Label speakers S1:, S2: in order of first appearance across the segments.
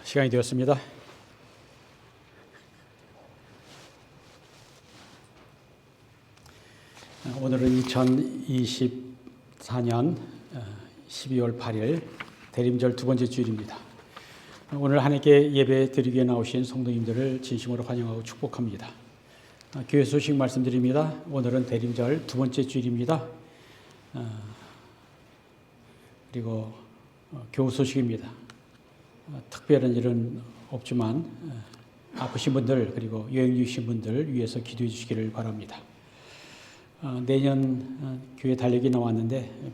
S1: 시간이 되었습니다. 오늘은 2024년 12월 8일 대림절 두 번째 주일입니다. 오늘 하나님께 예배 드리기에 나오신 성도님들을 진심으로 환영하고 축복합니다. 교회 소식 말씀드립니다. 오늘은 대림절 두 번째 주일입니다. 그리고 교우 소식입니다. 특별한 일은 없지만 아프신 분들 그리고 여행 중이신 분들 위해서 기도해 주시기를 바랍니다. 내년 교회 달력이 나왔는데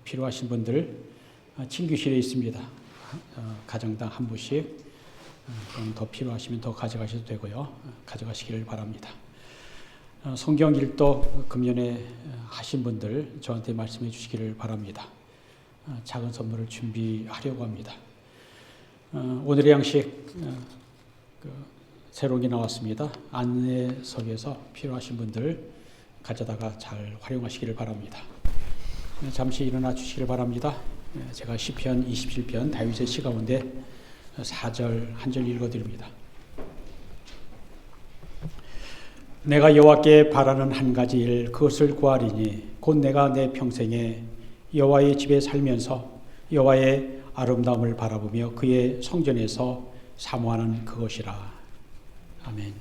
S1: 필요하신 분들 친교실에 있습니다. 가정당 한 부씩 더 필요하시면 더 가져가셔도 되고요. 가져가시기를 바랍니다. 성경 일도 금년에 하신 분들 저한테 말씀해 주시기를 바랍니다. 작은 선물을 준비하려고 합니다. 오늘의 양식 새로운 게 나왔습니다. 안내석에서 필요하신 분들 가져다가 잘 활용하시기를 바랍니다. 잠시 일어나 주시기를 바랍니다. 제가 시편 27편 다윗의 시 가운데 4절 한 절 읽어드립니다. 내가 여호와께 바라는 한 가지 일 그것을 구하리니 곧 내가 내 평생에 여호와의 집에 살면서 여호와의 아름다움을 바라보며 그의 성전에서 사모하는 그것이라. 아멘.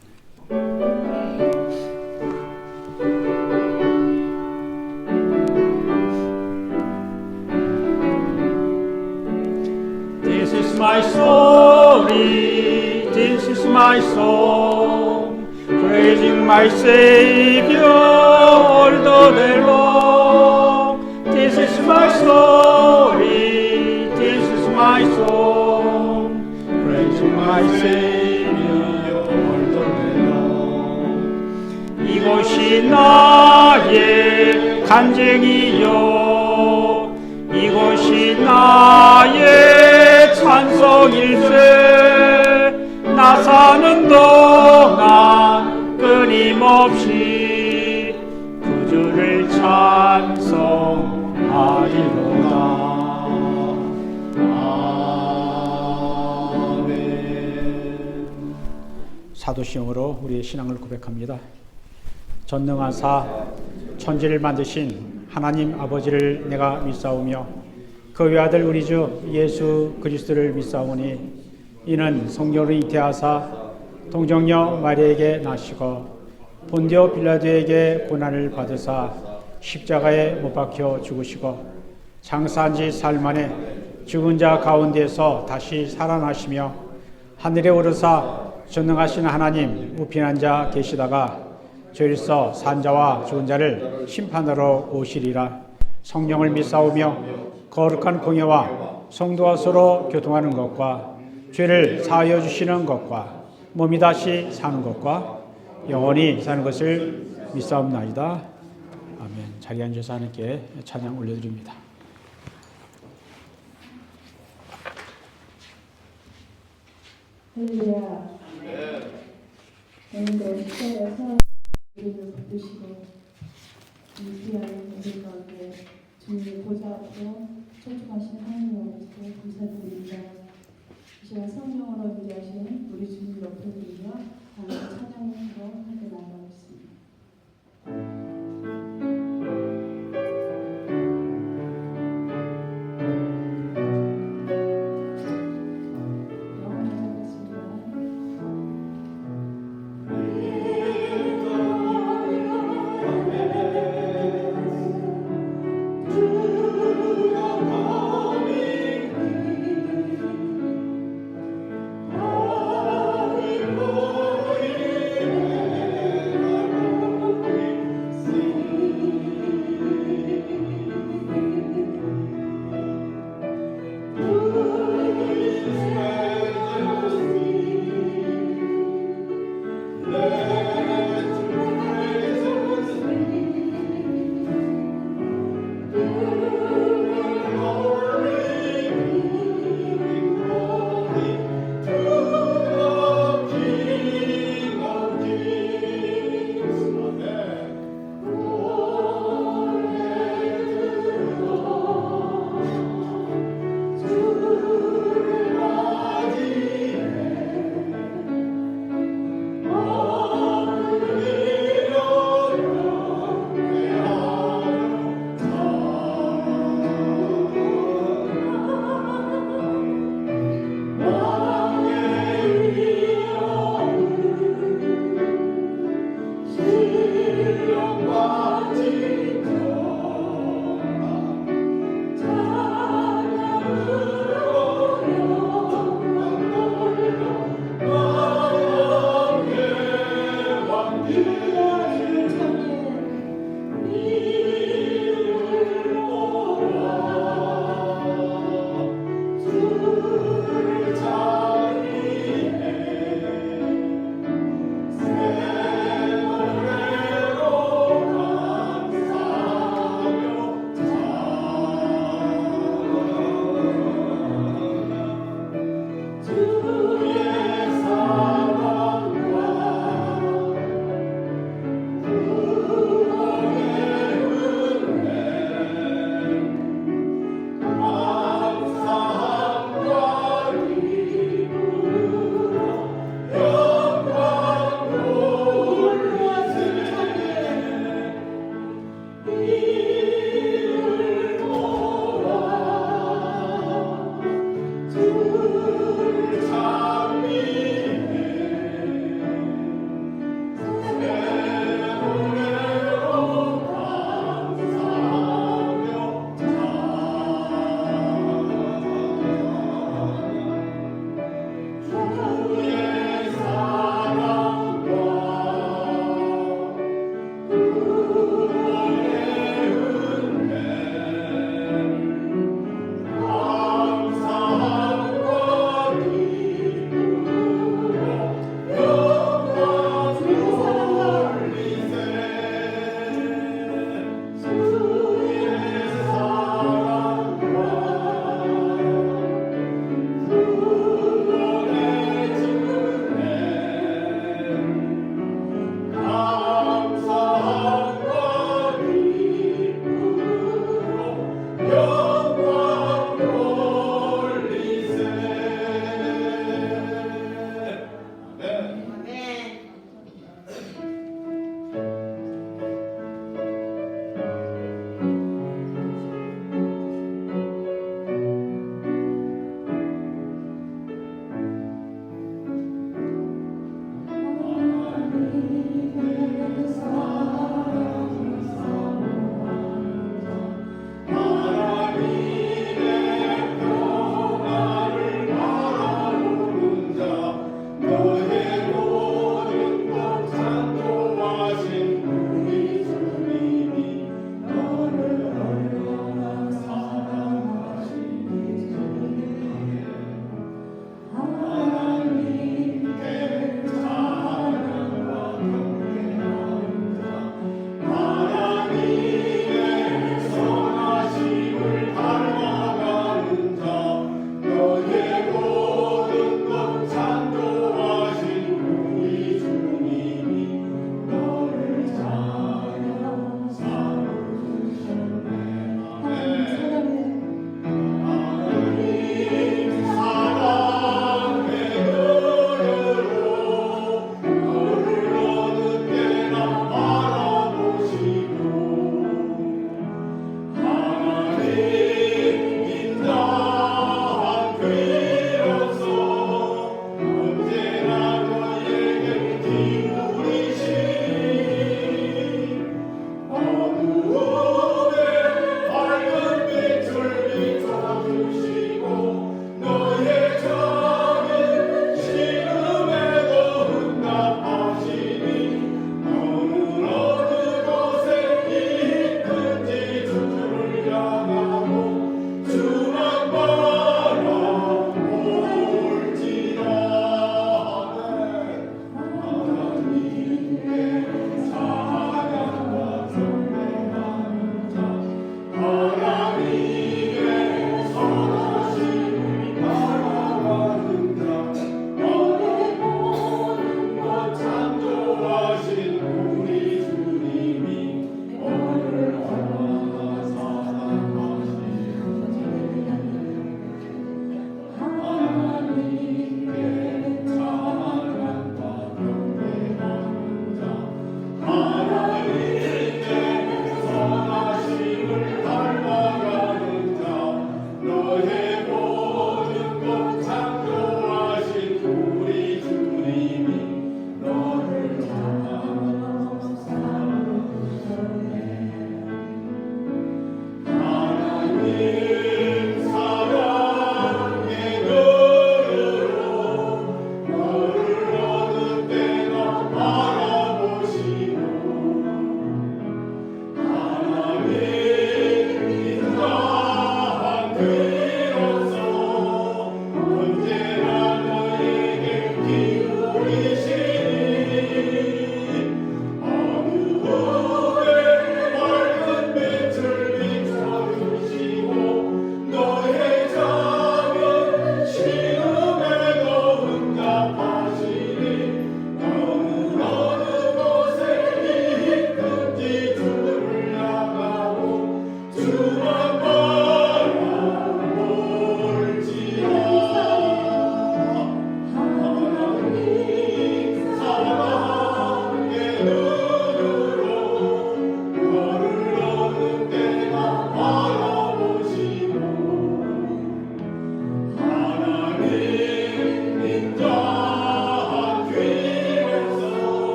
S2: This is my story, this is my song, praising my Savior all the day long. This is my story, this is my song, praising my Savior all the day long. 이곳이 나의 간증이요, 이곳이 나의 찬송일세. 나 사는 동안 끊임없이 그 주를 찬송하리로다. 아멘.
S1: 사도시험으로 우리의 신앙을 고백합니다. 전능하사 천지를 만드신 하나님 아버지를 내가 믿사오며 그 외아들 우리 주 예수 그리스도를 믿사오니 이는 성령으로 잉태하사 동정녀 마리아에게 나시고 본디오 빌라도에게 고난을 받으사 십자가에 못 박혀 죽으시고 장사한 지 사흘 만에 죽은 자 가운데서 다시 살아나시며 하늘에 오르사 전능하신 하나님 우편한 자 계시다가 죄일서 산 자와 죽은 자를 심판하러 오시리라. 성령을 믿사오며 거룩한 공예와 성도와 서로 교통하는 것과 죄를 사하여 주시는 것과 몸이 다시 사는 것과 영원히 사는 것을 믿사옵나이다. 아멘. 자리에 앉아서 하나님께 찬양 올려드립니다.
S3: 할렐루야. 오늘도 시간에서 우리를 붙드시고 이 귀한 우리 가운데 주님의 보좌 앞으로 초청하신 하나님 아버지께 감사드립니다. 이 시간 성령으로 위대하신 우리 주님 옆에 드리며 하나님 찬양으로 함께 나아가겠습니다.
S2: Oh
S4: 감사함과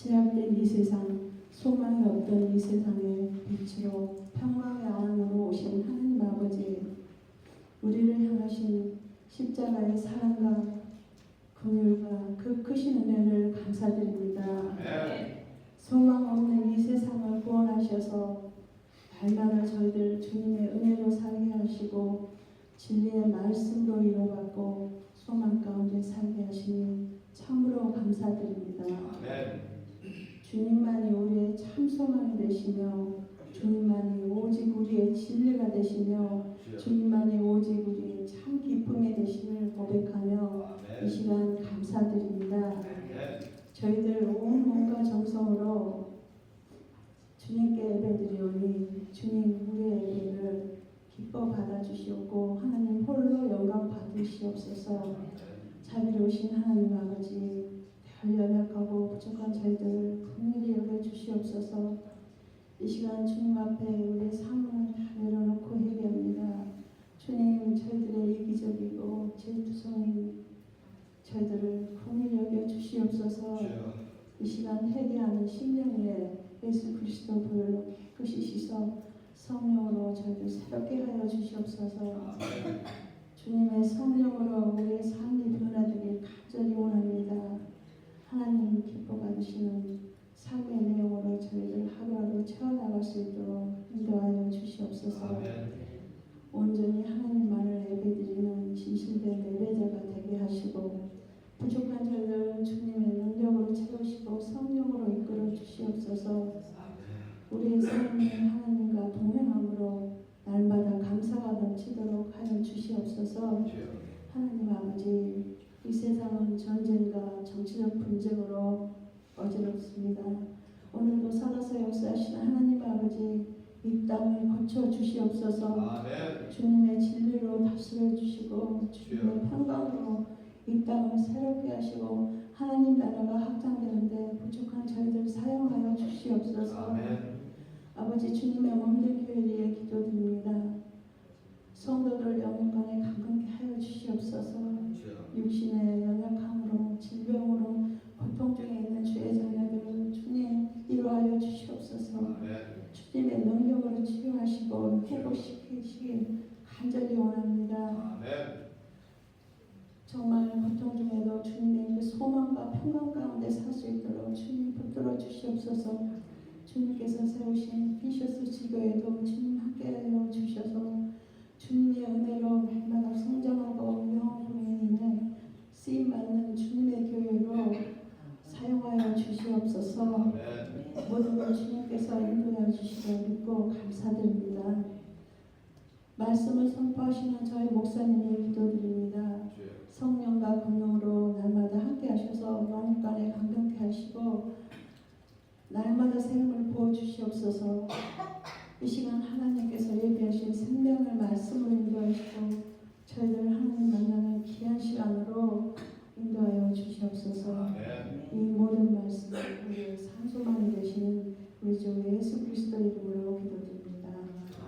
S3: 제약된 이 세상, 소망이 없던 이 세상에 빛으로 평화의 안으로 오신 하나님 십자가의 사랑과 긍휼과 그 크신 은혜를 감사드립니다. 소망 없는 이 세상을 구원하셔서 날마다 저희들 주님의 은혜로 살게 하시고 진리의 말씀으로 이루어받고 소망 가운데 살게 하시니 참으로 감사드립니다. 주님만이 우리의 참 소망이 되시며 주님만이 오직 우리의 진리가 되시며 주님만이 오직 우리의 참 기쁨이 되심을 고백하며 이 시간 감사드립니다. 저희들 온 몸과 정성으로 주님께 예배드리오니 주님 우리의 예배를 기뻐 받아주시옵고 하나님 홀로 영광 받으시옵소서. 자비로우신 하나님 아버지 별 연약하고 부족한 저희들을 긍휼히 여겨주시옵소서. 이 시간 주님 앞에 우리의 삶을 다 내려놓고 회개합니다. 주님 저희들의 이기적이고 질투성인 저희들을 긍휼히 여겨주시옵소서. 이 시간 회개하는 심령 위에 예수 그리스도 불로 깨끗이 씻어 성령으로 저희를 새롭게 하여 주시옵소서. 주님의 성령으로 우리의 삶이 변화되길 간절히 원합니다. 하나님 기뻐 받으시는 삶의 내용으로 저희를 하루하루 채워나갈 수 있도록 인도하여 주시옵소서. 온전히 하나님만을 예배드리는 진실된 예배자가 되게 하시고 부족한 저희를 주님의 능력으로 채우시고 성령으로 이끌어 주시옵소서. 우리의 삶이 하나님과 동행함으로 날마다 감사가 넘치도록 하여 주시옵소서. 하나님 아버지 이 세상은 전쟁과 정치적 분쟁으로 어지럽습니다. 오늘도 살아서 역사하시는 하나님 아버지 이 땅을 거쳐 주시옵소서. 주님의 진리로 다스려 주시고 주님의 평강으로 이 땅을 새롭게 하시고 하나님 나라가 확장되는데 부족한 저희들 사용하여 주시옵소서. 아버지 주님의 몸된 교회 위에 기도드립니다. 성도들 영혼간에 강건케 하여 주시옵소서. 육신의 연약함으로 질병으로 고통 중에 있는 주의 자녀들을 주님 이루하여 주시옵소서. 주님의 능력으로 치유하시고 회복시키시길 간절히 원합니다. 정말 고통 중에도 주님의 그 소망과 평강 가운데 살 수 있도록 주님 붙들어 주시옵소서. 주님께서 세우신 피셔스 지교에도 주님 함께하여 주셔서 주님의 은혜로 날마다 성장하고 영혼에 인해 쓰임받는 주님의 교회로 사용하여 주시옵소서. 모든 걸 주님께서 인도하여 주시고 믿고 감사드립니다. 말씀을 선포하시는 저희 목사님의 기도드립니다. 성령과 권능으로 날마다 함께 하셔서 영혼간에 강건케 하시고 날마다 생명을 부어주시옵소서. 이 시간 하나님께서 예비하신 생명을 말씀으로 인도하시고 저희들 하나님 만나는 귀한 시간으로 인도하여 주시옵소서. 이 모든 말씀 우리의 산소만이 되시는 우리 주 예수 그리스도 이름으로 기도드립니다.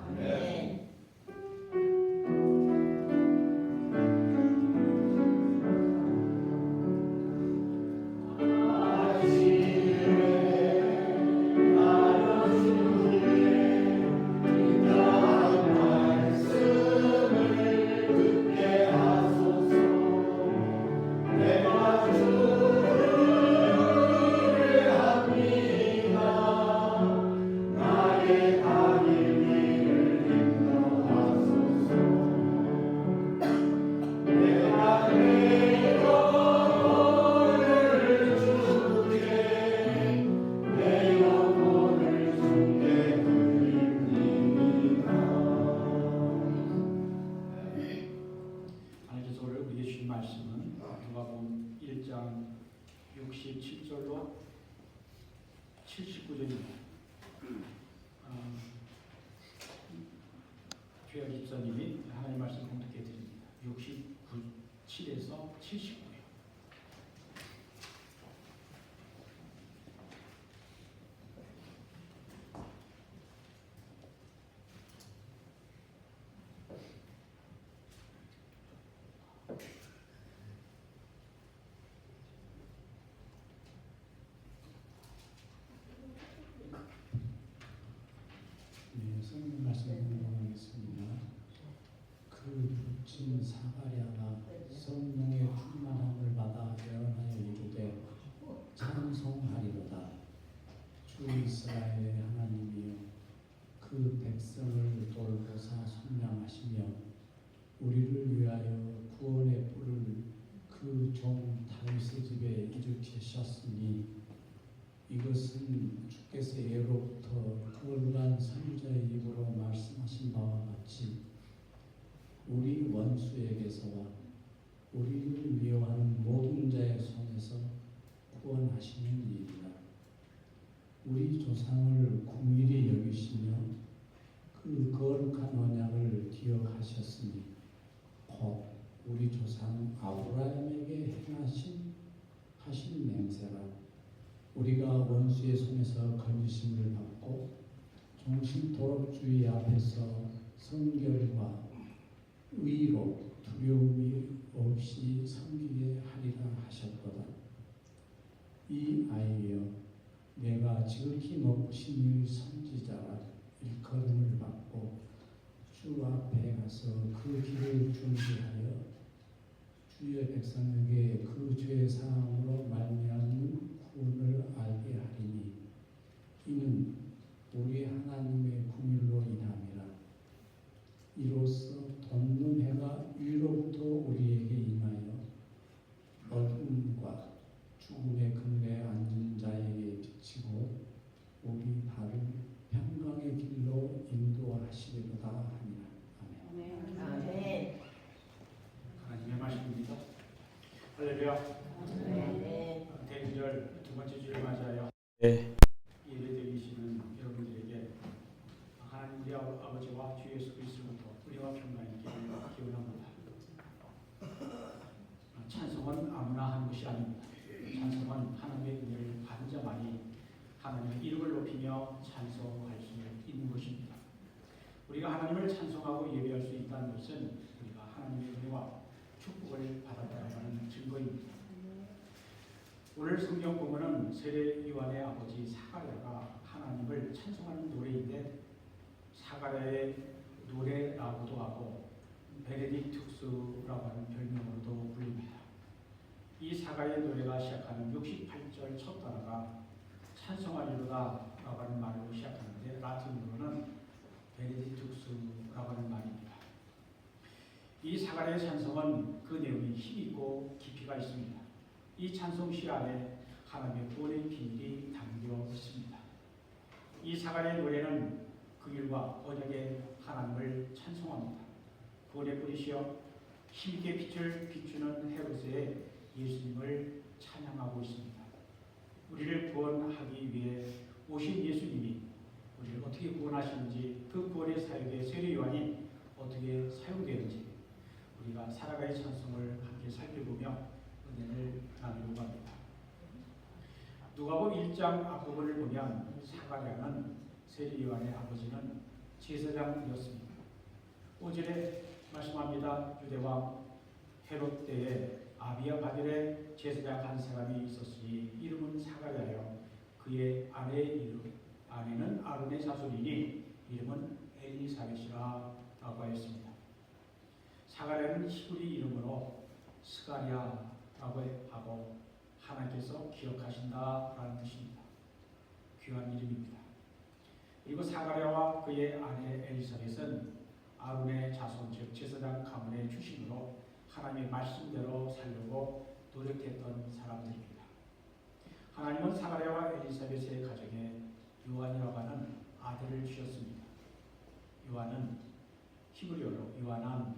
S3: 아멘.
S1: 말씀은 누가복음 1장 67절로 79절입니다. 주여 집사님이 하나님 말씀 공독해 드립니다. 7에서 79요.
S4: 네, 성경 말씀 공부하겠습니다. 그 붙인 사마리아가 이것은 주께서 예로부터 거룩한 선지자의 입으로 말씀하신 바와 같이 우리 원수에게서와 우리를 미워하는 모든 자의 손에서 구원하시는 일이라. 우리 조상을 긍휼히 여기시며 그 거룩한 언약을 기억하셨으니 곧 우리 조상 아브라함에게 하신 맹세라. 우리가 원수의 손에서 건지심을 받고 종신토록 주의 앞에서 성결과 의로 두려움이 없이 섬기게 하리라 하셨도다. 이 아이여, 내가 지극히 높으신 이 선지자라 일컬음을 받고 주 앞에 가서 그 길을 준비하여 주의 백성에게 그 죄 사함으로 말미암는 구원을 알게 하리니 이는 우리 하나님의 긍휼로 인함이라. 이로써 돋는 해가 위로부터 우리에게 임하여 어둠과 죽음의 근래에 앉은 자에게 비치고 우리 발을 평강의 길로 인도하시리로다 하니라. 아멘.
S5: 아멘.
S2: 하나님의 말씀입니다. 할렐루야. 대주절 두 번째 주를 맞이하여
S1: 네.
S2: 예배드리시는 여러분들에게 하나님 우리 아버지와 주 예수 그리스도부터 우리와 평강이 있기를 기원합니다. 찬송은 아무나 하는 것이 아닙니다. 찬송은 하나님의 은혜를 받은 자만이 하나님의 이름을 높이며 찬송할 수 있는 것입니다. 우리가 하나님을 찬송하고 예배할 수 있다는 것은 우리가 하나님의 은혜와 축복을 받았다는 증거입니다. 오늘 성경 본문은 세례 요한의 아버지 사가랴가 하나님을 찬송하는 노래인데 사가랴의 노래라고도 하고 베네딕투스라고 하는 별명으로도 불립니다. 이 사가랴의 노래가 시작하는 68절 첫 단어가 찬송하리로다 라고 하는 말로 시작하는데 라틴어로는 베네딕투스라고 하는 말입니다. 이 사가랴의 찬송은 그 내용이 힘있고 깊이가 있습니다. 이 찬송시 안에 하나님의 구원의 비밀이 담겨 있습니다. 이 사가랴의 노래는 긍휼과 언약의 하나님을 찬송합니다. 구원의 뿌리시여 힘있게 빛을 비추는 헤롯의 예수님을 찬양하고 있습니다. 우리를 구원하기 위해 오신 예수님이 우리를 어떻게 구원하시는지 그 구원의 사역에 세례 요한이 어떻게 사용되는지 우리가 살아가의 찬송을 함께 살펴보며 은혜를 나누려고 합니다. 누가복음 1장 앞부분을 보면 사가랴는 세례 요한의 아버지는 제사장이었습니다. 5절에 말씀합니다. 유대왕 헤롯 때에 아비야 바벨에 제사장 한 사람이 있었으니 이름은 사가랴여 그의 아내는 아론의 자손이니 이름은 엘리사벳이라 라고 하였습니다. 사가랴는 히브리 이름으로 스가랴라고 하고 하나님께서 기억하신다라는 뜻입니다. 귀한 이름입니다. 그리고 사가랴와 그의 아내 엘리사벳은 아론의 자손 즉 제사장 가문의 출신으로 하나님의 말씀대로 살려고 노력했던 사람들입니다. 하나님은 사가랴와 엘리사벳의 가정에 요한이라고 하는 아들을 주셨습니다. 요한은 히브리어로 요한은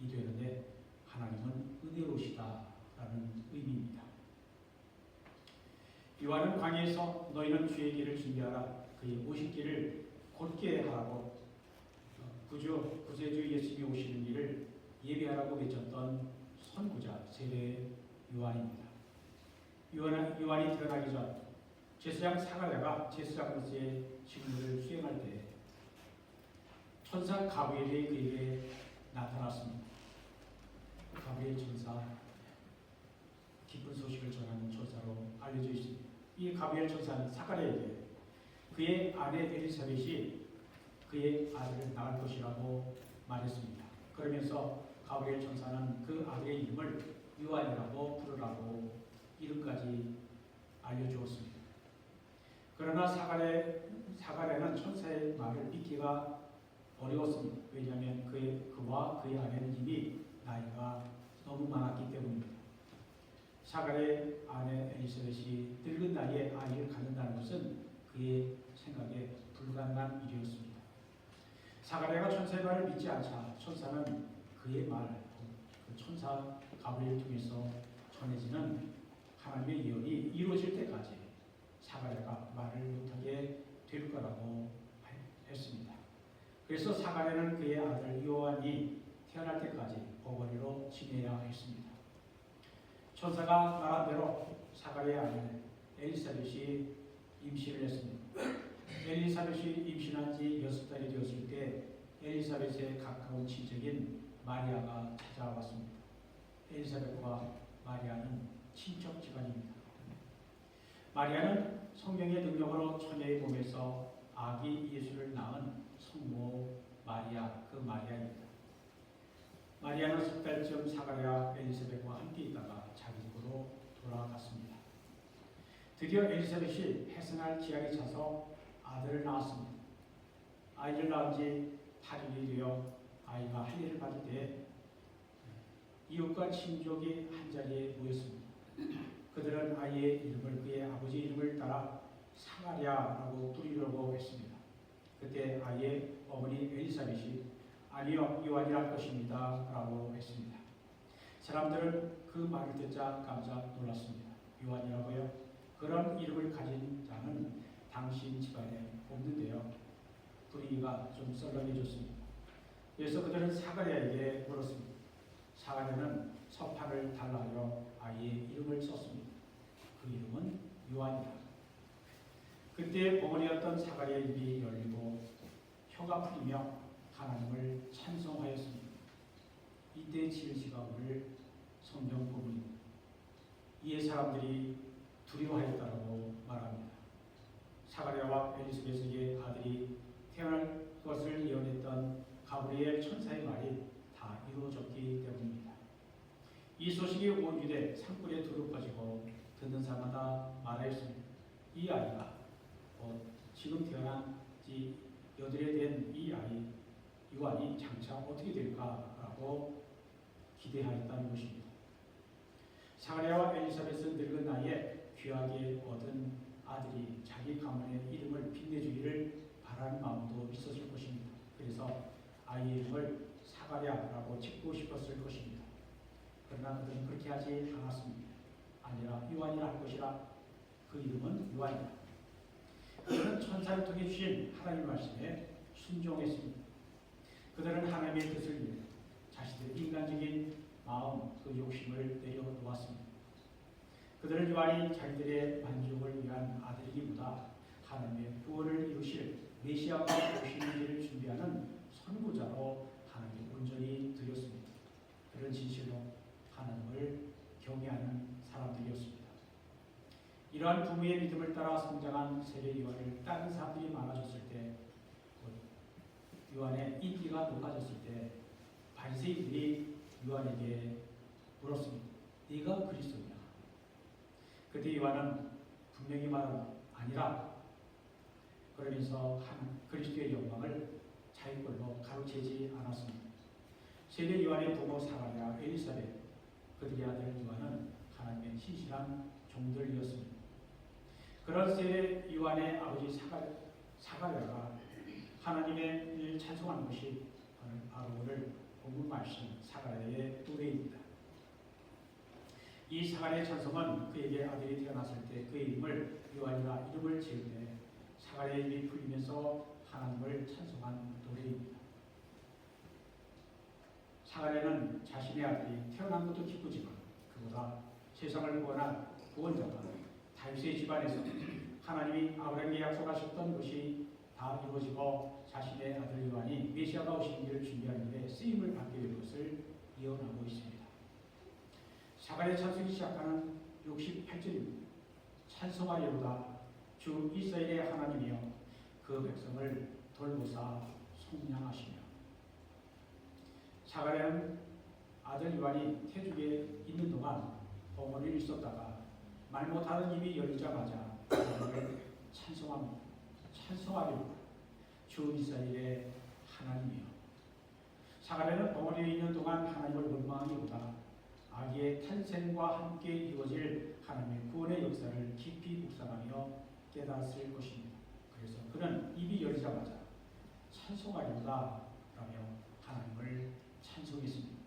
S2: 이 되는데 하나님은 은혜로우시다라는 의미입니다. 요한은 광야에서 너희는 주의 길을 준비하라 그의 오실 길을 곧게 하라고 구세주 예수님이 오시는 길을 예배하라고 외쳤던 선구자 세례 요한입니다. 요한이 태어나기 전 제사장 사가랴가 제사장으로서의 직무를 수행할 때 천사 가브리엘이 그에게 나타났습니다. 가브리엘 천사 기쁜 소식을 전하는 천사로 알려져 있습니다. 이 가브리엘 천사는 사가랴에게 그의 아내 엘리사벳이 그의 아들을 낳을 것이라고 말했습니다. 그러면서 가브리엘 천사는 그 아들의 이름을 요한이라고 부르라고 이름까지 알려주었습니다. 그러나 사가랴는 천사의 말을 믿기가 어려웠습니다. 왜냐하면 그와 그의 아내는 이미 나이가 너무 많았기 때문입니다. 사가랴의 아내 엘리사벳이 늙은 나이에 아이를 갖는다는 것은 그의 생각에 불가능한 일이었습니다. 사가랴가 천사의 말을 믿지 않자 천사는 그의 말, 그 천사 가브리엘을 통해서 전해지는 하나님의 예언이 이루어질 때까지 사가랴가 말을 못하게 될 거라고 했습니다. 그래서 사가랴는 그의 아들 요한이 태어날 때까지 버거리로 지내야 했습니다. 천사가 말한 대로 사가랴의 아내 엘리사벳이 임신을 했습니다. 엘리사벳이 임신한 지 6달이 되었을 때 엘리사벳의 가까운 친척인 마리아가 찾아왔습니다. 엘리사벳과 마리아는 친척 집안입니다. 마리아는 성령의 능력으로 처녀의 몸에서 아기 예수를 낳은 성모 마리아, 그 마리아입니다. 마리아는 석 달쯤 사가랴 엘리사벳과 함께 있다가 자기 집으로 돌아갔습니다. 드디어 엘리사벳이 해산할 기약이 차서 아들을 낳았습니다. 아이를 낳은 지 8일이 되어 아이가 할례를 받을 때 이웃과 친족이 한자리에 모였습니다. 그들은 아이의 이름을 그의 아버지 이름을 따라 사가랴라고 부르려고 했습니다. 그때 아이의 어머니 엘리사벳이 아니요, 요한이랄 것입니다 라고 했습니다. 사람들은 그 말을 듣자 깜짝 놀랐습니다. 요한이라고요? 그런 이름을 가진 자는 당신 집안에 없는데요. 분위기가 좀 썰렁해졌습니다. 그래서 그들은 사가랴에게 물었습니다. 사가랴는 서판을 달라하여 아이의 이름을 썼습니다. 그 이름은 요한이다. 그때 벙어리였던 사가랴의 입이 열리고 혀가 풀리며 하나님을 찬송하였습니다. 이때 지은 시가 오늘 성경 부분입니다. 이에 사람들이 두려워하였다고 말합니다. 사가랴와 엘리사벳에게 아들이 태어날 것을 예언했던 가브리엘 천사의 말이 다 이루어졌기 때문입니다. 이 소식이 온 유대 산골에 두루 퍼지고 듣는 사람마다 말하였습니다. 이 아이가 지금 태어난 지 8에 된 이 아이 요한이 장차 어떻게 될까라고 기대하였다는 것입니다. 사가랴와 엘리사벳은 늙은 나이에 귀하게 얻은 아들이 자기 가문의 이름을 빛내주기를 바라는 마음도 있었을 것입니다. 그래서 아이의 이름을 사가랴라고 짓고 싶었을 것입니다. 그러나 그들은 그렇게 하지 않았습니다. 아니라 요한이라 할 것이라. 그 이름은 요한이다. 그들은 천사를 통해 주신 하나님의 말씀에 순종했습니다. 그들은 하나님의 뜻을 위해 자신들의 인간적인 마음, 그 욕심을 내려놓았습니다. 그들은 요한이 자기들의 만족을 위한 아들이기보다 하나님의 구원을 이루실 메시아가 오시는 일을 준비하는 선구자로 하나님께 온전히 드렸습니다. 그런 진실로 하나님을 경외하는 사람들이었습니다. 이러한 부모의 믿음을 따라 성장한 세례 요한을 다른 사람들이 많아졌을 때, 요한의 인기가 높아졌을 때 바리새인들이 요한에게 물었습니다. 네가 그리스도냐? 그때 요한은 분명히 말하고 아니라 그러면서 그리스도의 영광을 자기 걸로 가로채지 않았습니다. 세례 요한의 부모 사가랴, 엘리사벳, 그들의 아들 요한은 하나님의 신실한 종들이었습니다. 그런 세례 요한의 아버지 사가랴가 하나님의 일 찬송하는 것이 바로 오늘 본문 말씀 사가랴의 노래입니다. 이 사가랴의 찬송은 그에게 아들이 태어났을 때 그의 이름을 요한이라 이름을 지을 때 사가랴의 입이 풀리면서 하나님을 찬송한 노래입니다. 사가랴는 자신의 아들이 태어난 것도 기쁘지만 그보다 세상을 구원한 구원자가 다윗의 집안에서 하나님이 아브라함에게 약속하셨던 것이 다 이루어지고 자신의 아들 요한이 메시아가 오시는 일을 준비하는 일에 쓰임을 받게 될 것을 예언하고 있습니다. 사가랴 찬송이 시작하는 68절입니다. 찬송하리로다 주 이스라엘의 하나님이여 그 백성을 돌보사 속량하시며. 사가랴는 아들 요한이 태중에 있는 동안 벙어리를 있었다가 말 못하는 입이 열리자마자 하나님을 찬송합니다. 찬송하리로다 주 이스라엘의 하나님이여. 사가랴는 벙어리에 있는 동안 하나님을 원망하기보다 아기의 탄생과 함께 이루어질 하나님의 구원의 역사를 깊이 묵상하며 깨달았을 것입니다. 그래서 그는 입이 열리자마자 찬송하리로다 라며 하나님을 찬송했습니다.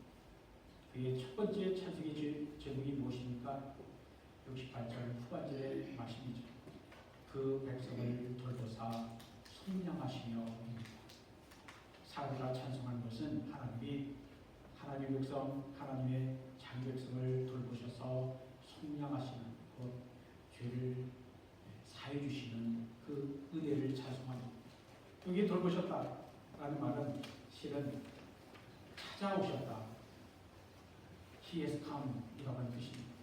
S2: 그의 첫 번째 찬송의 제목이 무엇입니까? 68절 후반절의 말씀이죠. 그 백성을 돌보사颂량하시며입니다. 사람과 찬송하는 것은 하나님의 백성, 하나님의 자기 백성을 돌보셔서颂량하시는 곧 죄를 사해 주시는 그 은혜를 찬송합니다. 여기 돌보셨다라는 말은 실은 찾아오셨다. He has come 이라고 하는 뜻입니다.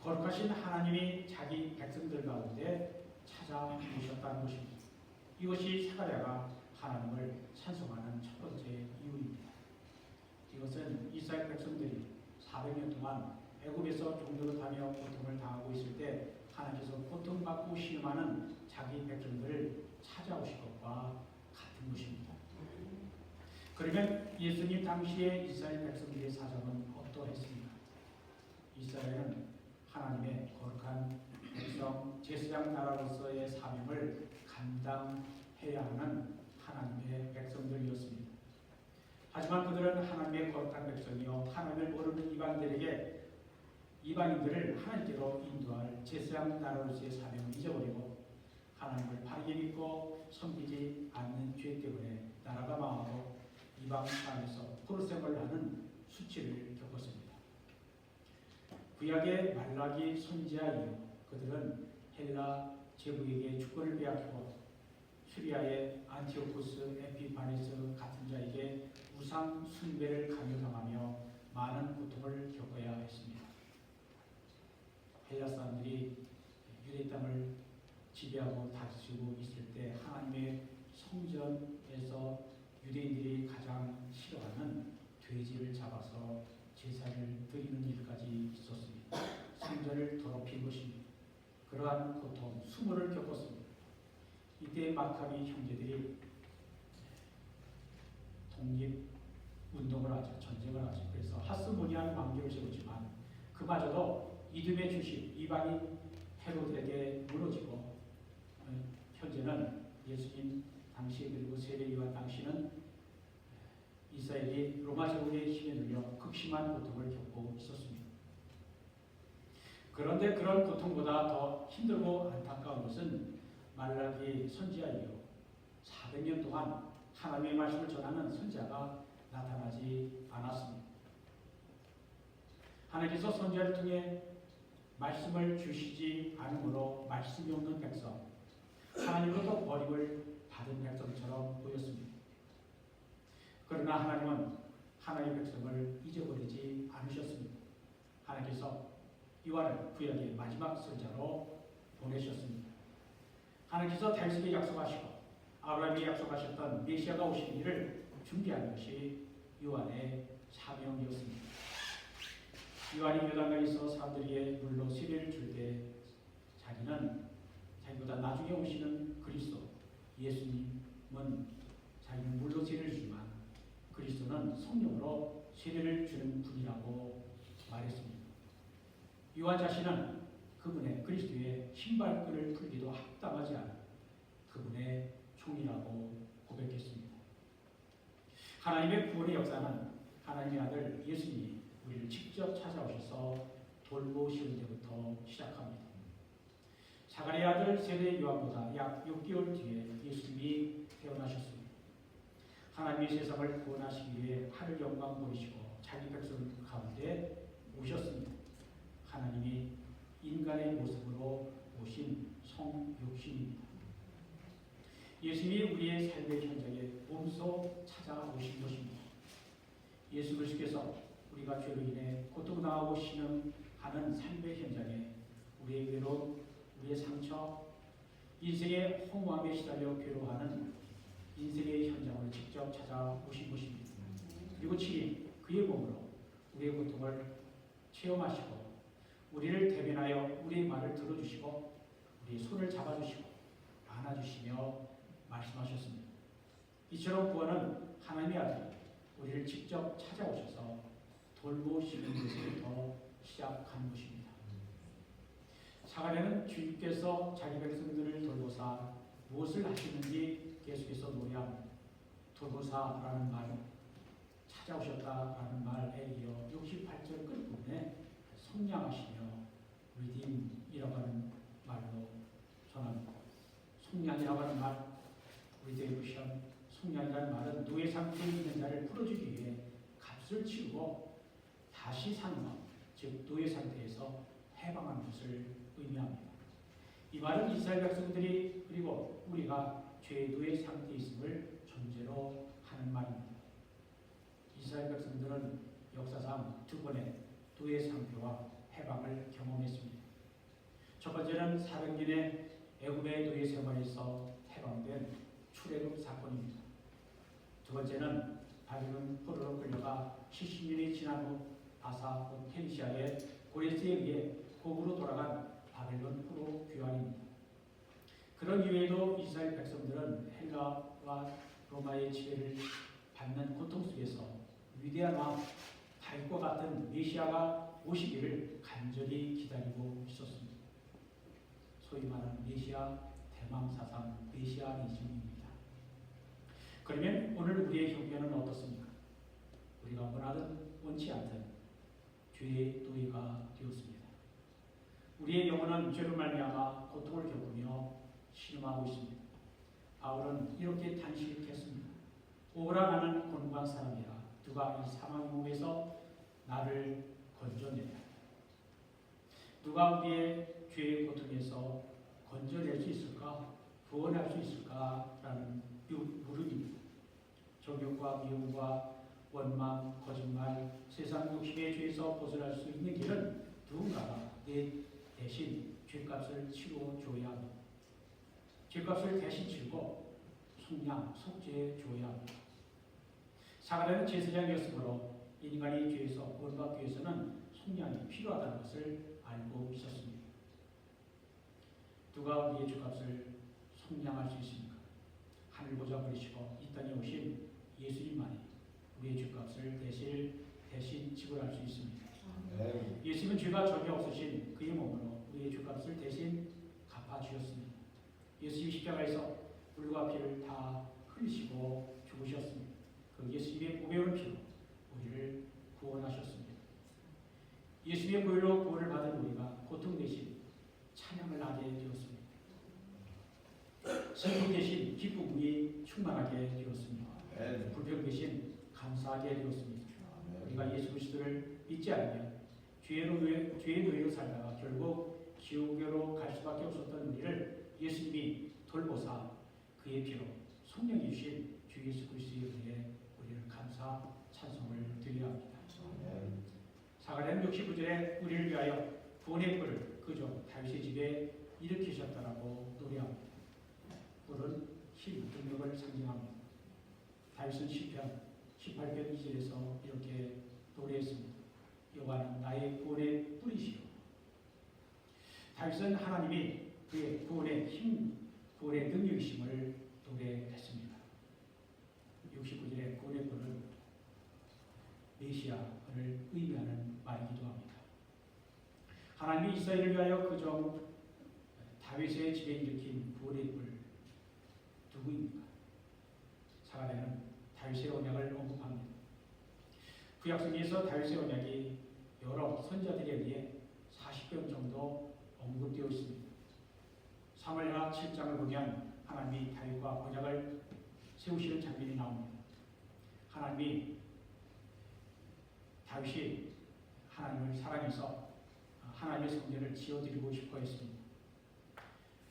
S2: 거룩하신 하나님이 자기 백성들 가운데 찾아오셨다는 것입니다. 이것이 스가랴가 하나님을 찬송하는 첫 번째 이유입니다. 이것은 이스라엘 백성들이 400년 동안 애굽에서 종노릇하며 고통을 당하고 있을 때 하나님께서 고통받고 신음하는 자기 백성들을 찾아오실 것과 같은 것입니다. 그러면 예수님 당시에 이스라엘 백성들의 사정은 어떠했습니까? 이스라엘은 하나님의 거룩한 백성, 제사장 나라로서의 사명을 감당해야 하는 하나님의 백성들이었습니다. 하지만 그들은 하나님의 거룩한 백성이요 하나님을 모르는 이방인들을 하나님께로 인도할 제사장 나라로서의 사명을 잊어버리고 하나님을 바르게 믿고 섬기지 않는 죄 때문에 나라가 망하고 이방 땅에서 포로생활을 하는 수치를 겪었습니다. 구약의 말라기 선지자 이후 그들은 헬라 제국에게 주권을 빼앗기고 시리아의 안티오코스 에피파네스 같은 자에게 우상 숭배를 강요당하며 많은 고통을 겪어야 했습니다. 헬라 사람들이 유대 땅을 지배하고 다스리고 있을 때 하나님의 성전에서 유대인들이 가장 싫어하는 돼지를 잡아서 제사를 드리는 일까지 있었습니다. 성전을 더럽힌 것입니다. 그러한 고통, 수모를 겪었습니다. 이때 마카비 형제들이 독립운동을 하죠. 전쟁을 하죠. 그래서 하스모니안 왕조를 세우지만 그마저도 이듬해 주신 이방인 헤롯에게 무너지고 현재는 예수님 당시 그리고 세례 요한 당시는 이스라엘이 로마 제국의 힘에 눌려 극심한 고통을 겪고 있었습니다. 그런데 그런 고통보다 더 힘들고 안타까운 것은 말라기 선지자 이후 400년 동안 하나님의 말씀을 전하는 선지자가 나타나지 않았습니다. 하나님께서 선지자를 통해 말씀을 주시지 않으므로 말씀이 없는 백성, 하나님으로부터 버림을 받은 백성처럼 보였습니다. 그러나 하나님은 하나님의 백성을 잊어버리지 않으셨습니다. 하나님께서 요한을 구약의 마지막 선지자로 보내셨습니다. 하나님께서 다윗에게 약속하시고 아브라함이 약속하셨던 메시아가 오시는 일을 준비하는 것이 요한의 사명이었습니다. 요한이 요단강에서 사람들에게 물로 세례를 줄 때 자기는 자기보다 나중에 오시는 그리스도 예수님은 자기는 물로 세례를 주지만 그리스도는 성령으로 세례를 주는 분이라고 말했습니다. 요한 자신은 그분의 그리스도의 신발끈을 풀기도 합당하지 않은 그분의 종이라고 고백했습니다. 하나님의 구원의 역사는 하나님의 아들 예수님이 우리를 직접 찾아오셔서 돌보시는 때부터 시작합니다. 사가랴의 아들 세례 요한보다 약 6개월 뒤에 예수님이 태어나셨습니다. 하나님이 세상을 구원하시기 위해 하늘 영광 보이시고 자기 백성 가운데 오셨습니다. 하나님이 인간의 모습으로 오신 성육신입니다. 예수님이 우리의 삶의 현장에 몸소 찾아오신 것입니다. 예수 그리스도께서 우리가 죄로 인해 고통당하고 신음하는 삶의 현장에 우리의 괴로움, 우리의 상처, 인생의 허무함에 시달려 괴로워하는 인생의 현장을 직접 찾아오신 것입니다. 그리고 친히 그의 몸으로 우리의 고통을 체험하시고 우리를 대변하여 우리의 말을 들어주시고 우리의 손을 잡아주시고 안아주시며 말씀하셨습니다. 이처럼 구원은 하나님의 아들이 우리를 직접 찾아오셔서 돌보시는 것부터 시작하는 것입니다. 사가랴는 주님께서 자기 백성들을 돌보사 무엇을 하시는지 계속해서 노래합니다. 돌보사라는 말은 찾아오셨다라는 말에 이어 68절 끝부분에 속량하시며 리딤이라고 하는 말로 전합니다. 속량이라고 하는 말, 리뎀션, 속량이라는 말은 노예 상태에 있는 자를 풀어주기 위해 값을 치르고 다시 사는 것, 즉 노예 상태에서 해방하는 것을 의미합니다. 이 말은 이스라엘 백성들이 그리고 우리가 죄의 노예 상태에 있음을 전제로 하는 말입니다. 이스라엘 백성들은 역사상 두 번의 노예 상태와 해방을 경험했습니다. 첫 번째는 400년의 애굽의 노예 생활에서 해방된 출애굽 사건입니다. 두 번째는 바벨론 포로로 끌려가 70년이 지난 후 바사 페르시아의 고레스에 의해 고국으로 돌아간 바벨론 포로 귀환입니다. 그런 이외에도 이스라엘 백성들은 헬라와 로마의 지배를 받는 고통 속에서 위대한 왕 다윗과 같은 메시아가 오시기를 간절히 기다리고 있었습니다. 소위 말하는 메시아 대망사상 메시아니즘입니다. 그러면 오늘 우리의 형편은 어떻습니까? 우리가 원하든 원치 않든 죄의 노예가 되었습니다. 우리의 영혼은 죄로 말미암아 고통을 겪으며 신음하고 있습니다. 바울은 이렇게 탄식했습니다. 오라 나는 곤고한 사람이라 누가 이 사망의 몸에서 나를 건져내라. 누가 우리의 죄의 고통에서 건져낼 수 있을까? 구원할 수 있을까? 라는 물음입니다. 정욕과 미움과 원망, 거짓말, 세상 욕심의 죄에서 벗어날 수 있는 길은 누군가가 내 대신 죄값을 치러 줘야 합니다. 죄값을 대신 치르고 속량, 속죄해 줘야 합니다. 사가랴는 제사장이었으므로 인간이 죄에서 구원받기 위해서는 속량이 필요하다는 것을 알고 있었습니다. 누가 우리의 죄값을 속량할 수 있습니까? 하늘 보좌 버리시고 이 땅에 오신 예수님만이 우리의 죄값을 대신 지불할 수 있습니다. 예수님은 죄가 전혀 없으신 그의 몸으로 우리의 죄값을 대신 갚아주셨습니다. 예수님이 십자가에서 물과 피를 다 흘리시고 죽으셨습니다. 그 예수님의 보배로운 피로 우리를 구원하셨습니다. 예수님의 보혈로 구원을 받은 우리가 고통 대신 찬양을 하게 되었습니다. 슬픔 대신 기쁨이 충만하게 되었습니다. 불평 대신 감사하게 되었습니다. 우리가 예수 그리스도를 믿지 않으면 죄의 노예로 살다가 결국 지옥으로 갈 수밖에 없었던 우리를 예수님이 돌보사 그의 피로 성령이 주신 주 예수 그리스도의 은혜에 우리를 감사 찬송을 드려야 합니다. 사가랴는 69절에 우리를 위하여 구원의 뿔을 그저 다윗의 집에 일으키셨다라고 노래합니다. 뿔은 힘, 능력을 상징합니다. 다윗은 시편 18편 2절에서 이렇게 노래했습니다. 여호와는 나의 구원의 뿔이시오. 다윗은 하나님이 그의 구원의 힘, 구원의 능력이심을 노래했습니다. 69절의 구원의 뿔은 메시아를 의미하는 말이기도 합니다. 하나님이 이스라엘을 위하여 그저 다윗의 집에 일으킨 구원의 뿔 누구입니까? 사가랴는 다윗의 언약을 언급합니다. 구약성경에서 다윗의 언약이 여러 선자들에 의해 40편 정도 언급되어 있습니다. 사무엘하 7장을 보면 하나님이 다윗과 언약을 세우시는 장면이 나옵니다. 하나님이 다윗이 하나님을 사랑해서 하나님의 성전을 지어드리고 싶어 했습니다.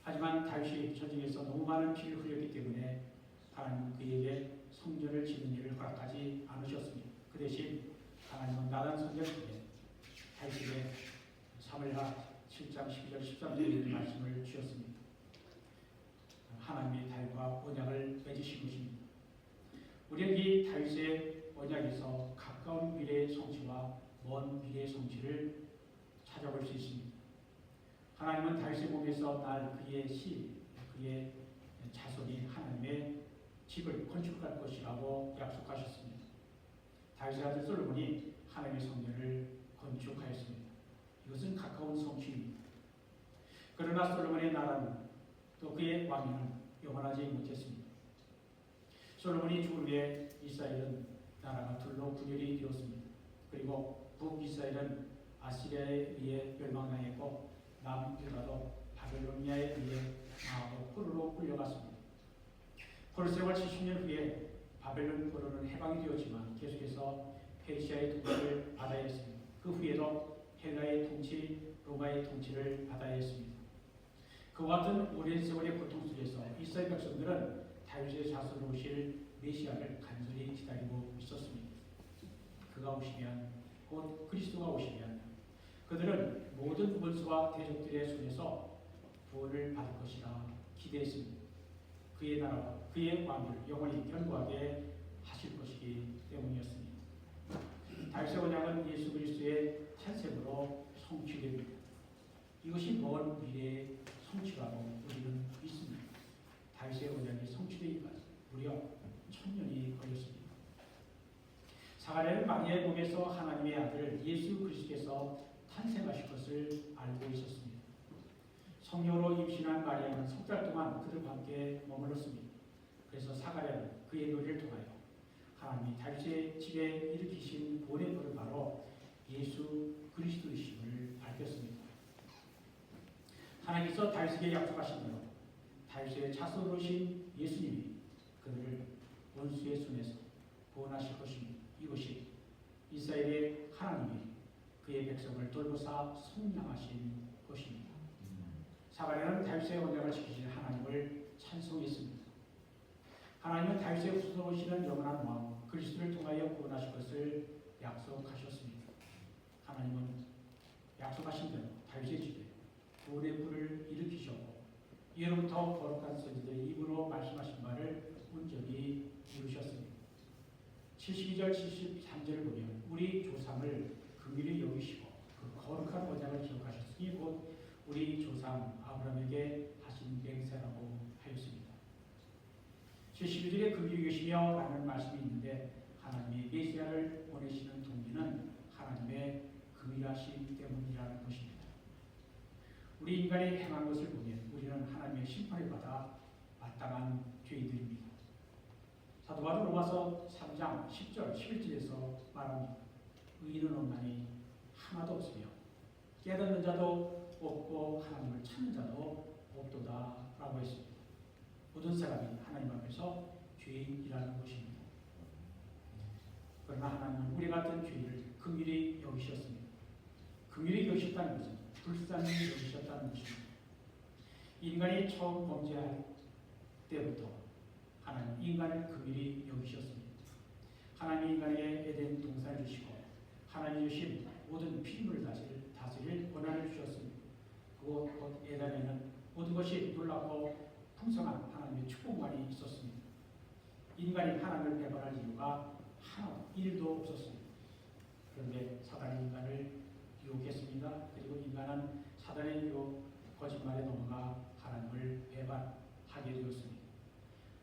S2: 하지만 다윗이 전쟁에서 너무 많은 피를 흘렸기 때문에 하나님은 그에게 성전을 짓는 일을 허락하지 않으셨습니다. 그 대신 하나님은 나단 선전 중에 다윗에게 사무엘하 7장 12절 13절의 말씀을 주셨습니다. 하나님이 다윗과 언약을 맺으신 것입니다. 우리는 이 다윗의 언약에서 가까운 미래의 성취와 먼 미래의 성취를 찾아볼 수 있습니다. 하나님은 다윗의 몸에서 날 그의 그의 자손이 하나님의 집을 건축할 것이라고 약속하셨습니다. 다윗의 아들 솔로몬이 하나님의 성전을 건축하였습니다. 이것은 가까운 성취입니다. 그러나 솔로몬의 나라는 또 그의 왕위는 영원하지 못했습니다. 솔로몬이 죽은 후에 이스라엘은 나라가 둘로 분열이 되었습니다. 그리고 북이스라엘은 아시리아에 의해 멸망당했고 남유다도 바벨로니아에 의해 망하고 포로로 끌려갔습니다. 포로 생활 70년 후에 바벨론 포로는 해방이 되었지만 계속해서 페르시아의 통치를 받아야 했습니다. 그 후에도 헬라의 통치, 로마의 통치를 받아야 했습니다. 그와 같은 오랜 세월의 고통 속에서 이스라엘 백성들은 다윗의 자손으로 오실 메시아를 간절히 기다리고 있었습니다. 그가 오시면, 곧 그리스도가 오시면 그들은 모든 원수와 대적들의 손에서 구원을 받을 것이라 기대했습니다. 그의 나라와 그의 왕을 영원히 견고하게 하실 것이기 때문이었습니다. 다윗의 언약은 예수 그리스도의 탄생으로 성취됩니다. 이것이 먼 미래의 성취라고 우리는 믿습니다. 다윗의 언약이 성취되기까지 무려 1000년이 걸렸습니다. 사가랴는 마리아의 몸에서 하나님의 아들 예수 그리스도께서 탄생하실 것을 알고 있었습니다. 성령으로 임신한 마리아는 석 달 동안 그들과 함께 머물렀습니다. 그래서 사가랴는 그의 노래를 통하여 하나님이 다윗의 집에 일으키신 구원의 꼴을 바로 예수 그리스도이심을 밝혔습니다. 하나님께서 다윗에게 약속하신 대로 다윗의 자손으로 오신 예수님이 그들을 원수의 손에서 구원하실 것입니다. 이것이 이스라엘의 하나님이 그의 백성을 돌보사 속량하신 것입니다. 사가랴는 다윗의 언약을 지키신 하나님을 찬송했습니다. 하나님은 다윗의 후손으로 오시는 영원한 왕 그리스도를 통하여 구원하실 것을 약속하셨습니다. 하나님은 약속하신 대로 다윗의 집에 구원의 불을 일으키셨고 예로부터 거룩한 선지자의 입으로 말씀하신 바를 온전히 이루셨습니다. 72절 73절을 보면 우리 조상을 긍휼히 여기시고 그 거룩한 언약을 기억하셨으니 곧 우리 조상 아브라함에게 하신 맹세라고 하였습니다. 72절에 긍휼히 여기시며 라는 말씀이 있는데 하나님이 메시아를 보내시는 동기는 하나님의 긍휼하심 때문이라는 것입니다. 우리 인간이 행한 것을 보면 우리는 하나님의 심판을 받아 마땅한 죄인들입니다. 사도 바울 로마서 3장 10절 11절에서 말합니다. 의인은 없나니 하나도 없으며 깨닫는 자도 없고 하나님을 찾는 자도 없도다 라고 했습니다. 모든 사람이 하나님 앞에서 죄인이라는 것입니다. 그러나 하나님은 우리 같은 죄인을 긍휼히 여기셨습니다. 긍휼히 여기셨다는 것은 불쌍히 여기셨다는 것입니다. 인간이 처음 범죄할 때부터 하나님 인간을 긍휼히 여기셨습니다. 하나님 인간에게 에덴 동산을 주시고 하나님 주신 모든 피조물을 다스릴 권한을 주셨습니다. 그곳 곧 에덴에는 모든 것이 놀랍고 풍성한 하나님의 축복만이 있었습니다. 인간이 하나님을 배반할 이유가 하나 1도 없었습니다. 그런데 사단이 인간을 유혹했습니다. 그리고 인간은 사단의 유혹, 거짓말에 넘어가 하나님을 배반하게 되었습니다.